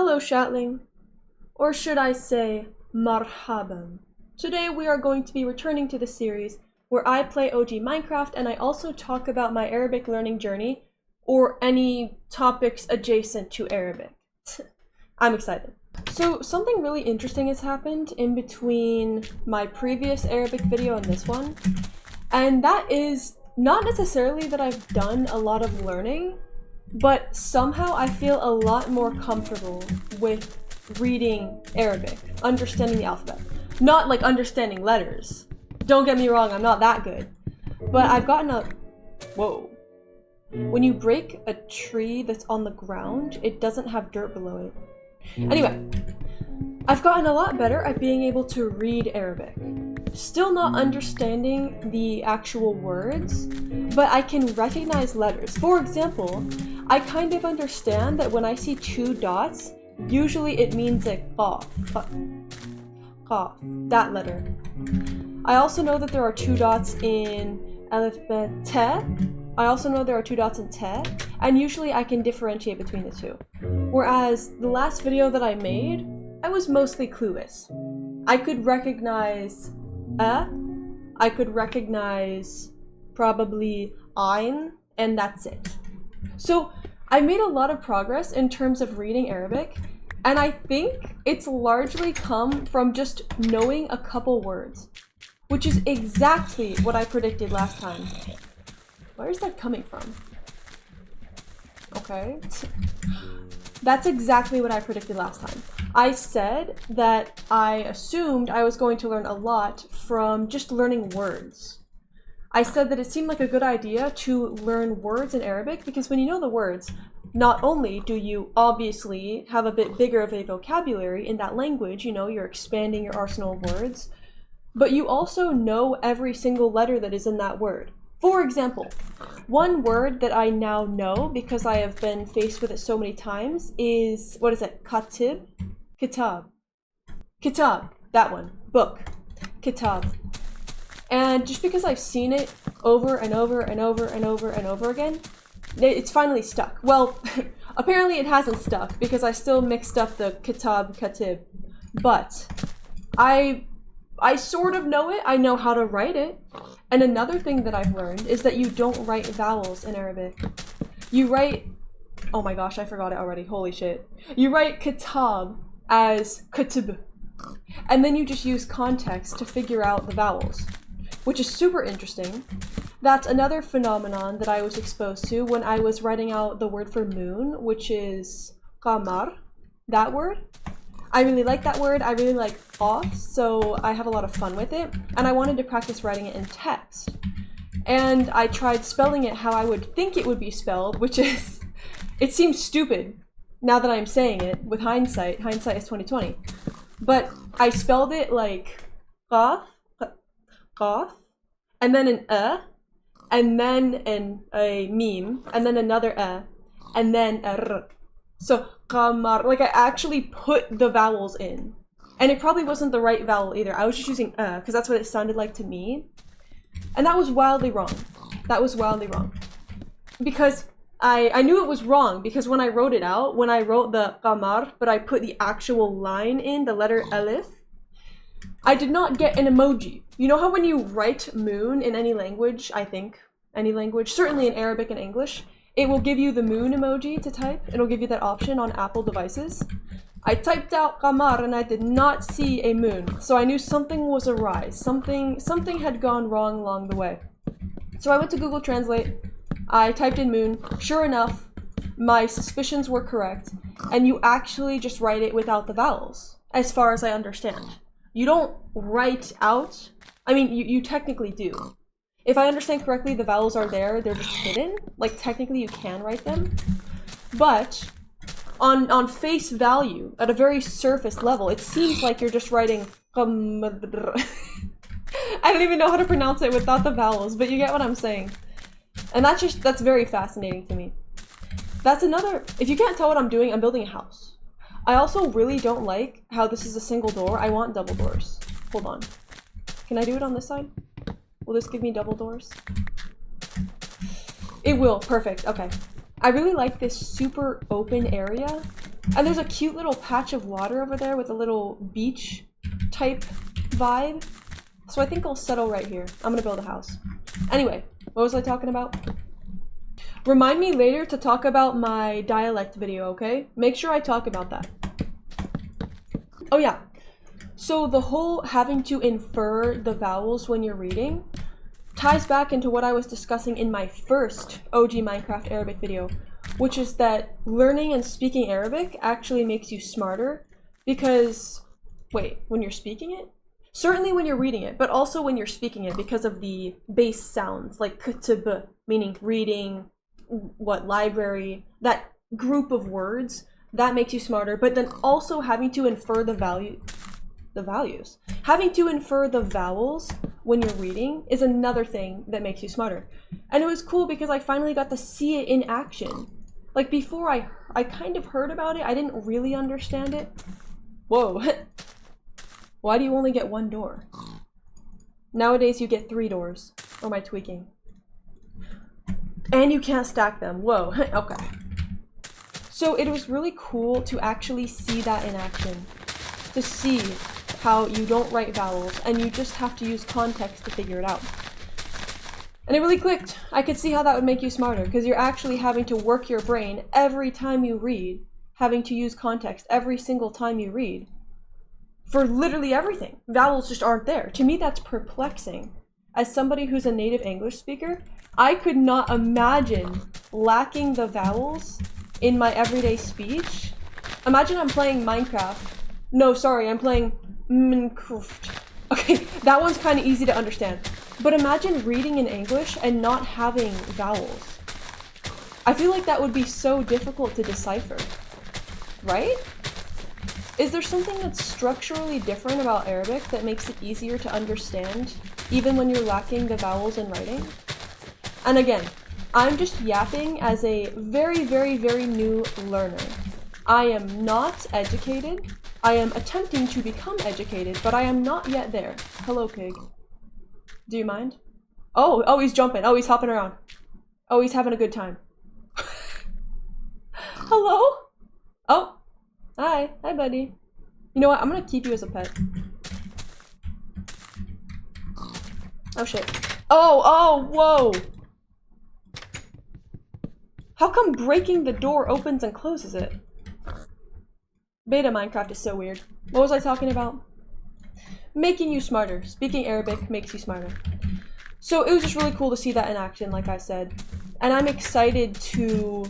Hello, Shatling. Or should I say, marhaban. Today we are going to be returning to the series where I play OG Minecraft and I also talk about my Arabic learning journey or any topics adjacent to Arabic. I'm excited. So something really interesting has happened in between my previous Arabic video and this one, and that is not necessarily that I've done a lot of learning, but somehow I feel a lot more comfortable with reading Arabic, understanding the alphabet. Not like understanding letters. Don't get me wrong, I'm not that good. But I've gotten a... Whoa. When you break a tree that's on the ground, it doesn't have dirt below it. Anyway, I've gotten a lot better at being able to read Arabic. Still not understanding the actual words, but I can recognize letters. For example, I kind of understand that when I see two dots, usually it means a qaf. Qaf, that letter. I also know that there are two dots in alif, bet, te. I also know there are two dots in te, and usually I can differentiate between the two. Whereas the last video that I made, I was mostly clueless. I could recognize I could recognize probably ein, and that's it. So I made a lot of progress in terms of reading Arabic, and I think it's largely come from just knowing a couple words, which is exactly what I predicted last time. Where is that coming from? Okay. That's exactly what I predicted last time. I said that I assumed I was going to learn a lot from just learning words. I said that it seemed like a good idea to learn words in Arabic because when you know the words, not only do you obviously have a bit bigger of a vocabulary in that language, you know, you're expanding your arsenal of words, but you also know every single letter that is in that word. For example, one word that I now know because I have been faced with it so many times is, what is it? Katib? Kitab. Kitab. That one. Book. Kitab. And just because I've seen it over and over and over and over and over again, it's finally stuck. Well, apparently it hasn't stuck because I still mixed up the kitab, katib. But I sort of know it. I know how to write it. And another thing that I've learned is that you don't write vowels in Arabic. You write... Oh my gosh, I forgot it already. Holy shit. You write kitab as katib. And then you just use context to figure out the vowels, which is super interesting. That's another phenomenon that I was exposed to when I was writing out the word for moon, which is qamar. That word. I really like that word. I really like off, so I have a lot of fun with it. And I wanted to practice writing it in text. And I tried spelling it how I would think it would be spelled, which is, it seems stupid now that I'm saying it with hindsight. Hindsight is 2020. But I spelled it like qaf, qaf, and then an and then a meme, and then another and then a r. So qamar, like I actually put the vowels in. And it probably wasn't the right vowel either. I was just using because that's what it sounded like to me. And that was wildly wrong. That was wildly wrong. Because I knew it was wrong because when I wrote it out, when I wrote the qamar, but I put the actual line in, the letter alif, I did not get an emoji. You know how when you write moon in any language, I think, any language, certainly in Arabic and English, it will give you the moon emoji to type. It'll give you that option on Apple devices. I typed out qamar and I did not see a moon, so I knew something was awry. Something had gone wrong along the way. So I went to Google Translate, I typed in moon, sure enough, my suspicions were correct, and you actually just write it without the vowels, as far as I understand. You don't write out, I mean, you technically do. If I understand correctly, the vowels are there, they're just hidden. Like, technically you can write them. But on face value, at a very surface level, it seems like you're just writing I don't even know how to pronounce it without the vowels, but you get what I'm saying. And that's very fascinating to me. That's another, if you can't tell what I'm doing, I'm building a house. I also really don't like how this is a single door. I want double doors. Hold on. Can I do it on this side? Will this give me double doors? It will, perfect, okay. I really like this super open area And there's a cute little patch of water over there with a little beach type vibe. So I think I'll settle right here. I'm gonna build a house. Anyway, what was I talking about? Remind me later to talk about my dialect video, okay? Make sure I talk about that. Oh yeah. So the whole having to infer the vowels when you're reading ties back into what I was discussing in my first OG Minecraft Arabic video, which is that learning and speaking Arabic actually makes you smarter because, wait, when you're speaking it? Certainly when you're reading it, but also when you're speaking it because of the base sounds, like kutub, meaning reading, what, library, that group of words, that makes you smarter, but then also having to infer the values. Having to infer the vowels when you're reading is another thing that makes you smarter. And it was cool because I finally got to see it in action. Like before I kind of heard about it, I didn't really understand it. Whoa. Why do you only get one door? Nowadays you get 3 doors. Or am I tweaking? And you can't stack them. Whoa. Okay. So it was really cool to actually see that in action. To see how you don't write vowels and you just have to use context to figure it out. And it really clicked. I could see how that would make you smarter because you're actually having to work your brain every time you read, having to use context every single time you read for literally everything. Vowels just aren't there. To me, that's perplexing. As somebody who's a native English speaker, I could not imagine lacking the vowels in my everyday speech. Imagine I'm playing Minecraft. No, sorry, I'm playing Minecraft. Okay, that one's kind of easy to understand. But imagine reading in English and not having vowels. I feel like that would be so difficult to decipher. Right? Is there something that's structurally different about Arabic that makes it easier to understand, even when you're lacking the vowels in writing? And again, I'm just yapping as a very, very, very new learner. I am not educated. I am attempting to become educated, but I am not yet there. Hello, pig. Do you mind? Oh, he's jumping. Oh, he's hopping around. Oh, he's having a good time. Hello? Oh, hi. Hi, buddy. You know what? I'm gonna keep you as a pet. Oh, shit. Oh, whoa. How come breaking the door opens and closes it? Beta Minecraft is so weird. What was I talking about? Making you smarter. Speaking Arabic makes you smarter. So it was just really cool to see that in action, like I said. And I'm excited to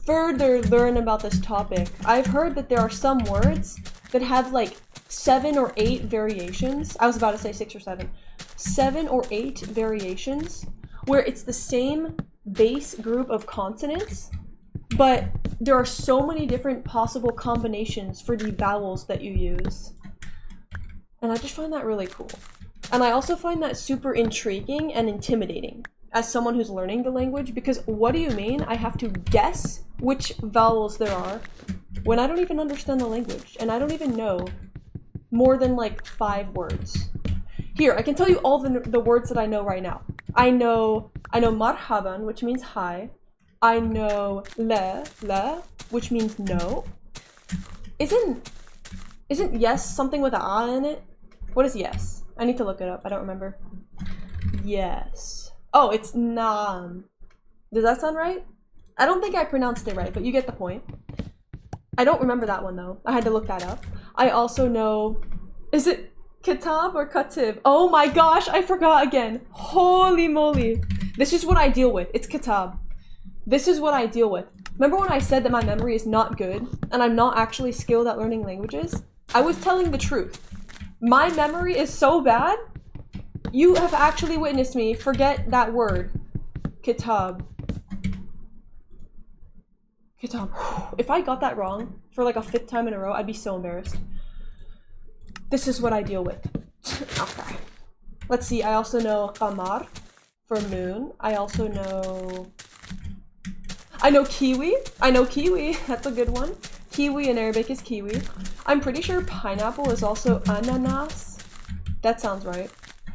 further learn about this topic. I've heard that there are some words that have like 7 or 8 variations. I was about to say 6 or 7. 7 or 8 variations where it's the same base group of consonants, but there are so many different possible combinations for the vowels that you use. And I just find that really cool. And I also find that super intriguing and intimidating as someone who's learning the language, because what do you mean I have to guess which vowels there are when I don't even understand the language and I don't even know more than like 5 words? Here, I can tell you all the words that I know right now. I know marhaban, which means hi. I know la, which means no. Isn't yes something with an a in it? What is yes? I need to look it up. I don't remember. Yes. Oh, it's nam. Does that sound right? I don't think I pronounced it right, but you get the point. I don't remember that one though. I had to look that up. I also know, is it kitab or katib? Oh my gosh, I forgot again. Holy moly. This is what I deal with. It's kitab. This is what I deal with. Remember when I said that my memory is not good and I'm not actually skilled at learning languages? I was telling the truth. My memory is so bad. You have actually witnessed me forget that word. Kitab. Kitab. If I got that wrong for like a 5th time in a row, I'd be so embarrassed. This is what I deal with. Okay. Let's see, I also know qamar for moon. I know kiwi. I know kiwi. That's a good one. Kiwi in Arabic is kiwi. I'm pretty sure pineapple is also ananas. That sounds right.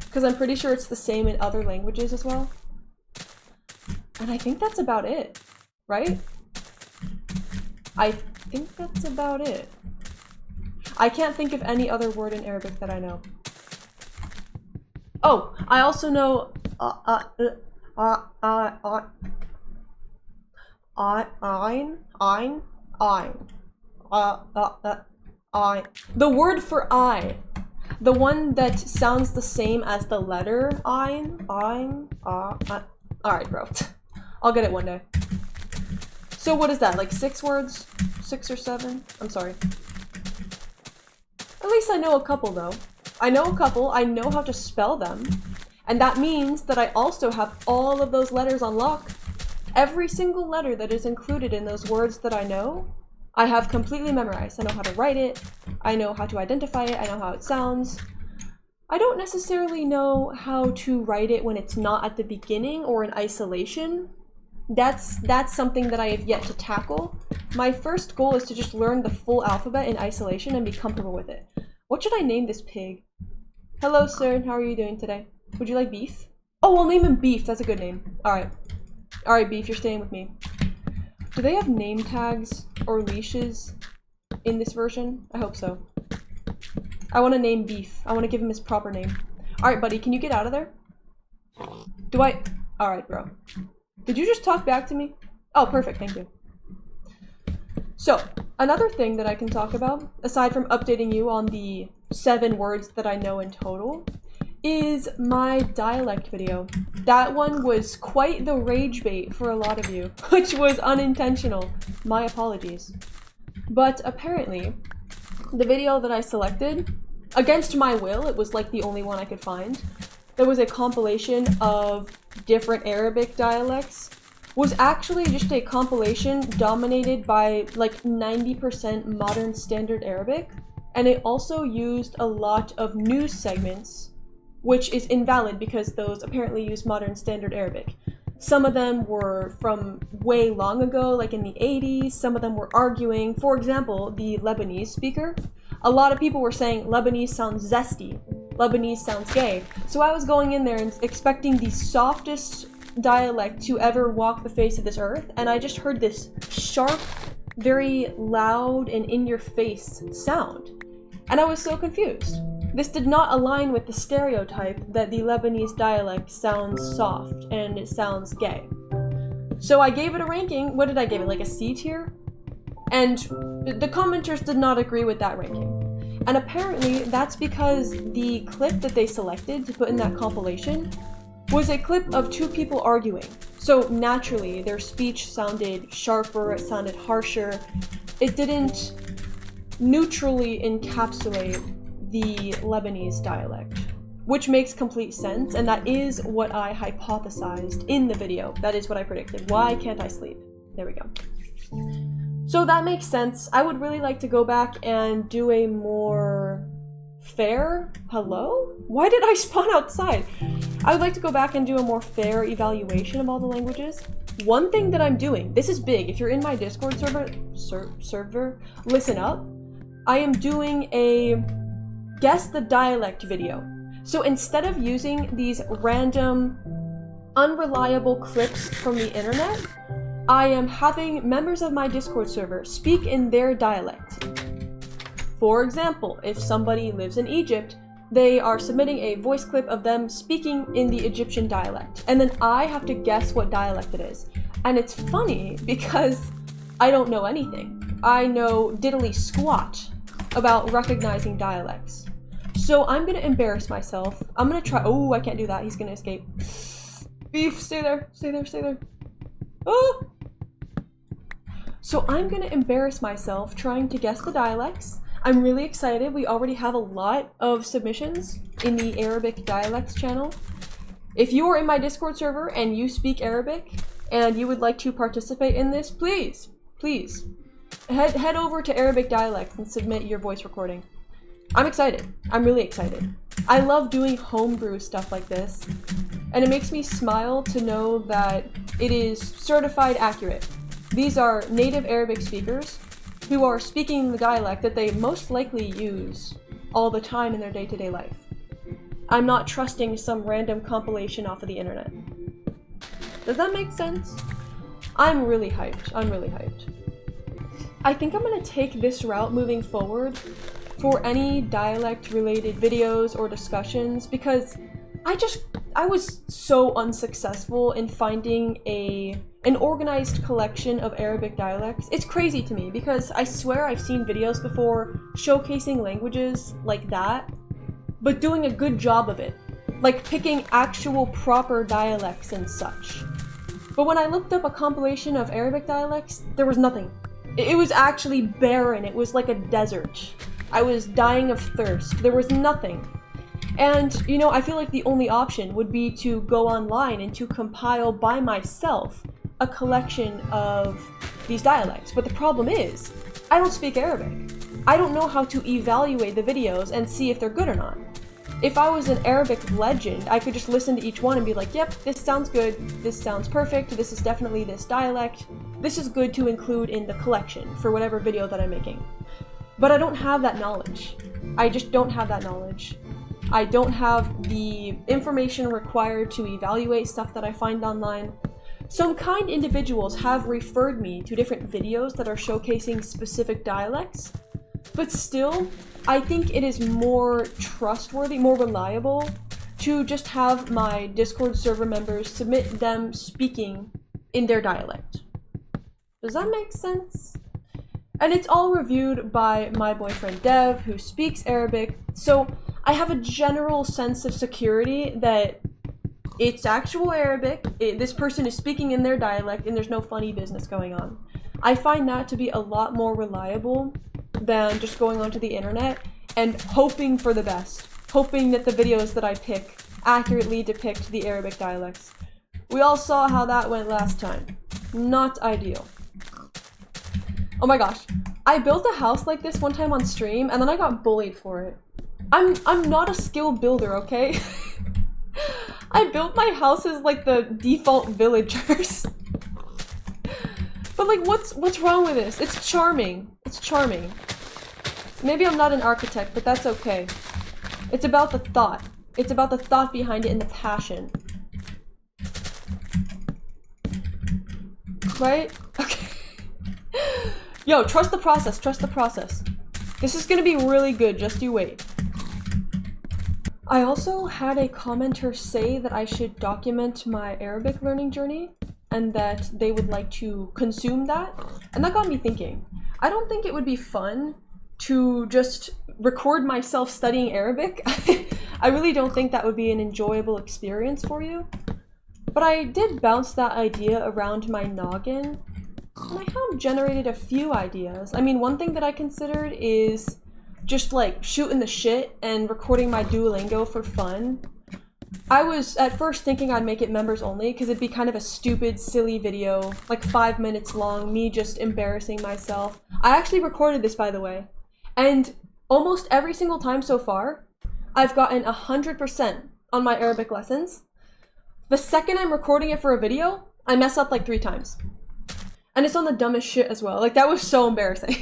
Because I'm pretty sure it's the same in other languages as well. And I think that's about it. Right? I think that's about it. I can't think of any other word in Arabic that I know. Oh, I also know the word for I. The one that sounds the same as the letter ein. Alright, bro. I'll get it one day. So what is that, like 6 words? 6 or 7? I'm sorry. At least I know a couple though. I know a couple, I know how to spell them. And that means that I also have all of those letters on lock. Every single letter that is included in those words that I know, I have completely memorized. I know how to write it, I know how to identify it, I know how it sounds. I don't necessarily know how to write it when it's not at the beginning or in isolation. That's something that I have yet to tackle. My first goal is to just learn the full alphabet in isolation and be comfortable with it. What should I name this pig? Hello, sir. How are you doing today? Would you like beef? Oh, I'll name him Beef. That's a good name. Alright. Alright, Beef, you're staying with me. Do they have name tags or leashes in this version? I hope so. I want to name Beef. I want to give him his proper name. Alright, buddy, can you get out of there? Do I? Alright, bro. Did you just talk back to me? Oh, perfect, thank you. So, another thing that I can talk about, aside from updating you on the 7 words that I know in total, is my dialect video. That one was quite the rage bait for a lot of you, which was unintentional. My apologies. But apparently, the video that I selected, against my will, it was like the only one I could find. There was a compilation of different Arabic dialects, was actually just a compilation dominated by like 90% modern standard Arabic, and it also used a lot of news segments, which is invalid because those apparently use modern standard Arabic. Some of them were from way long ago, like in the 80s, some of them were arguing. For example, the Lebanese speaker. A lot of people were saying Lebanese sounds zesty, Lebanese sounds gay. So I was going in there and expecting the softest dialect to ever walk the face of this earth, and I just heard this sharp, very loud and in-your-face sound. And I was so confused. This did not align with the stereotype that the Lebanese dialect sounds soft and it sounds gay. So I gave it a ranking. What did I give it? Like a C tier? And the commenters did not agree with that ranking. And apparently that's because the clip that they selected to put in that compilation was a clip of 2 people arguing. So naturally, their speech sounded sharper, it sounded harsher. It didn't neutrally encapsulate the Lebanese dialect, which makes complete sense, and that is what I hypothesized in the video. That is what I predicted. Why can't I sleep? There we go. So that makes sense. I would really like to go back and do a more fair... Hello? Why did I spawn outside? I would like to go back and do a more fair evaluation of all the languages. One thing that I'm doing, this is big, if you're in my Discord server, listen up. I am doing a guess the dialect video. So instead of using these random, unreliable clips from the internet, I am having members of my Discord server speak in their dialect. For example, if somebody lives in Egypt, they are submitting a voice clip of them speaking in the Egyptian dialect, and then I have to guess what dialect it is. And it's funny because I don't know anything. I know diddly squat about recognizing dialects. So I'm gonna embarrass myself. I'm gonna try. Oh, I can't do that. He's gonna escape. Beef, stay there, stay there, stay there. Oh! So I'm gonna embarrass myself trying to guess the dialects. I'm really excited. We already have a lot of submissions in the Arabic dialects channel. If you are in my Discord server and you speak Arabic and you would like to participate in this, please, please, head over to Arabic dialects and submit your voice recording. I'm excited. I'm really excited. I love doing homebrew stuff like this, and it makes me smile to know that it is certified accurate. These are native Arabic speakers who are speaking the dialect that they most likely use all the time in their day-to-day life. I'm not trusting some random compilation off of the internet. Does that make sense? I'm really hyped. I'm really hyped. I think I'm gonna take this route moving forward for any dialect-related videos or discussions, because I was so unsuccessful in finding an organized collection of Arabic dialects. It's crazy to me because I swear I've seen videos before showcasing languages like that, but doing a good job of it. Like picking actual proper dialects and such. But when I looked up a compilation of Arabic dialects, there was nothing. It was actually barren. It was like a desert. I was dying of thirst. There was nothing. And, you know, I feel like the only option would be to go online and to compile by myself a collection of these dialects. But the problem is, I don't speak Arabic. I don't know how to evaluate the videos and see if they're good or not. If I was an Arabic legend, I could just listen to each one and be like, yep, this sounds good, this sounds perfect, this is definitely this dialect, this is good to include in the collection for whatever video that I'm making. But I don't have that knowledge. I just don't have that knowledge. I don't have the information required to evaluate stuff that I find online. Some kind individuals have referred me to different videos that are showcasing specific dialects, but still, I think it is more trustworthy, more reliable, to just have my Discord server members submit them speaking in their dialect. Does that make sense? And it's all reviewed by my boyfriend Dev, who speaks Arabic, so I have a general sense of security that it's actual Arabic, this person is speaking in their dialect, and there's no funny business going on. I find that to be a lot more reliable than just going onto the internet and hoping for the best, hoping that the videos that I pick accurately depict the Arabic dialects. We all saw how that went last time. Not ideal. Oh my gosh, I built a house like this one time on stream and then I got bullied for it. I'm not a skilled builder, okay? I built my houses like the default villagers. But like, what's wrong with this? It's charming. It's charming. Maybe I'm not an architect, but that's okay. It's about the thought. It's about the thought behind it and the passion. Right? Okay. Yo, trust the process, trust the process. This is gonna be really good, just you wait. I also had a commenter say that I should document my Arabic learning journey and that they would like to consume that. And that got me thinking. I don't think it would be fun to just record myself studying Arabic. I really don't think that would be an enjoyable experience for you. But I did bounce that idea around my noggin, and I have generated a few ideas. I mean, one thing that I considered is just like shooting the shit and recording my Duolingo for fun. I was at first thinking I'd make it members only because it'd be kind of a stupid, silly video, like 5 minutes long, me just embarrassing myself. I actually recorded this, by the way, and almost every single time so far, I've gotten 100% on my Arabic lessons. The second I'm recording it for a video, I mess up like 3 times. And it's on the dumbest shit as well. Like, that was so embarrassing.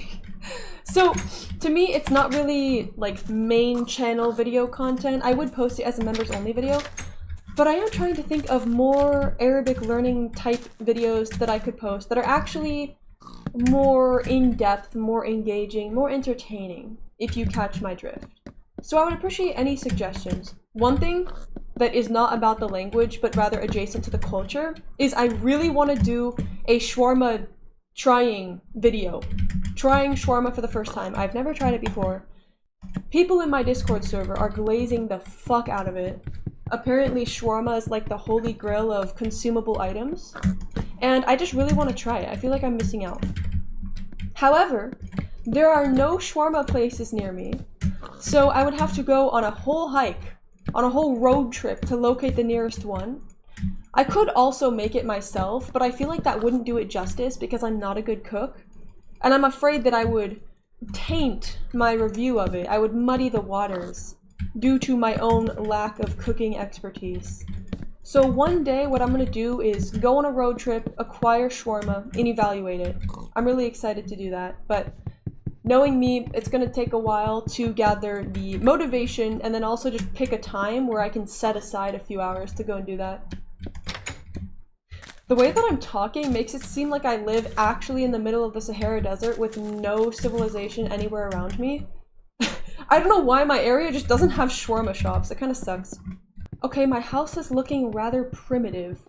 So, to me, it's not really, like, main channel video content. I would post it as a members only video. But I am trying to think of more Arabic learning type videos that I could post that are actually more in-depth, more engaging, more entertaining, if you catch my drift. So I would appreciate any suggestions. One thing that is not about the language, but rather adjacent to the culture, is I really want to do a shawarma trying video. Trying shawarma for the first time. I've never tried it before. People in my Discord server are glazing the fuck out of it. Apparently shawarma is like the holy grail of consumable items, and I just really want to try it. I feel like I'm missing out. However, there are no shawarma places near me, so I would have to go on a whole hike, on a whole road trip to locate the nearest one. I could also make it myself, but I feel like that wouldn't do it justice because I'm not a good cook, and I'm afraid that I would taint my review of it. I would muddy the waters due to my own lack of cooking expertise. So one day what I'm gonna do is go on a road trip, acquire shawarma, and evaluate it. I'm really excited to do that, but knowing me, it's gonna take a while to gather the motivation and then also just pick a time where I can set aside a few hours to go and do that. The way that I'm talking makes it seem like I live actually in the middle of the Sahara Desert with no civilization anywhere around me. I don't know why my area just doesn't have shawarma shops. It kind of sucks. Okay, my house is looking rather primitive.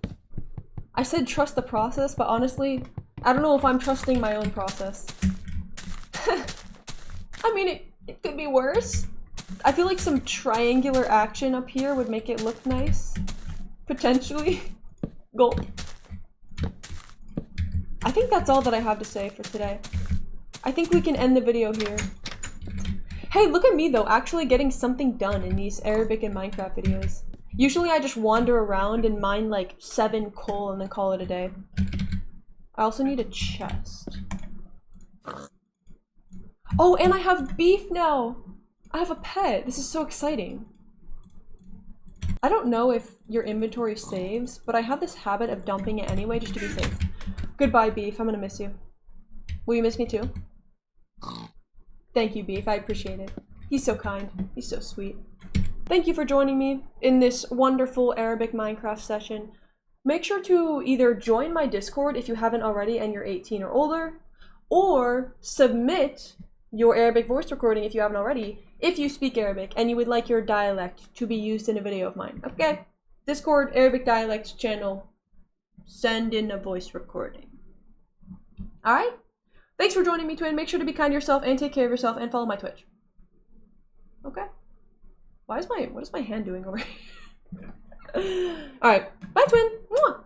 I said trust the process, but honestly, I don't know if I'm trusting my own process. I mean, it could be worse. I feel like some triangular action up here would make it look nice. Potentially. Gulp. I think that's all that I have to say for today. I think we can end the video here. Hey, look at me though, actually getting something done in these Arabic and Minecraft videos. Usually I just wander around and mine like 7 coal and then call it a day. I also need a chest. Oh, and I have beef now! I have a pet! This is so exciting. I don't know if your inventory saves, but I have this habit of dumping it anyway just to be safe. Goodbye, Beef. I'm gonna miss you. Will you miss me too? Thank you, Beef. I appreciate it. He's so kind. He's so sweet. Thank you for joining me in this wonderful Arabic Minecraft session. Make sure to either join my Discord if you haven't already and you're 18 or older, or submit your Arabic voice recording if you haven't already, if you speak Arabic and you would like your dialect to be used in a video of mine. Okay? Discord, Arabic dialects channel. Send in a voice recording. Alright? Thanks for joining me, Twin. Make sure to be kind to yourself and take care of yourself and follow my Twitch. Okay? What is my hand doing over here? Alright. Bye, Twin. Mwah!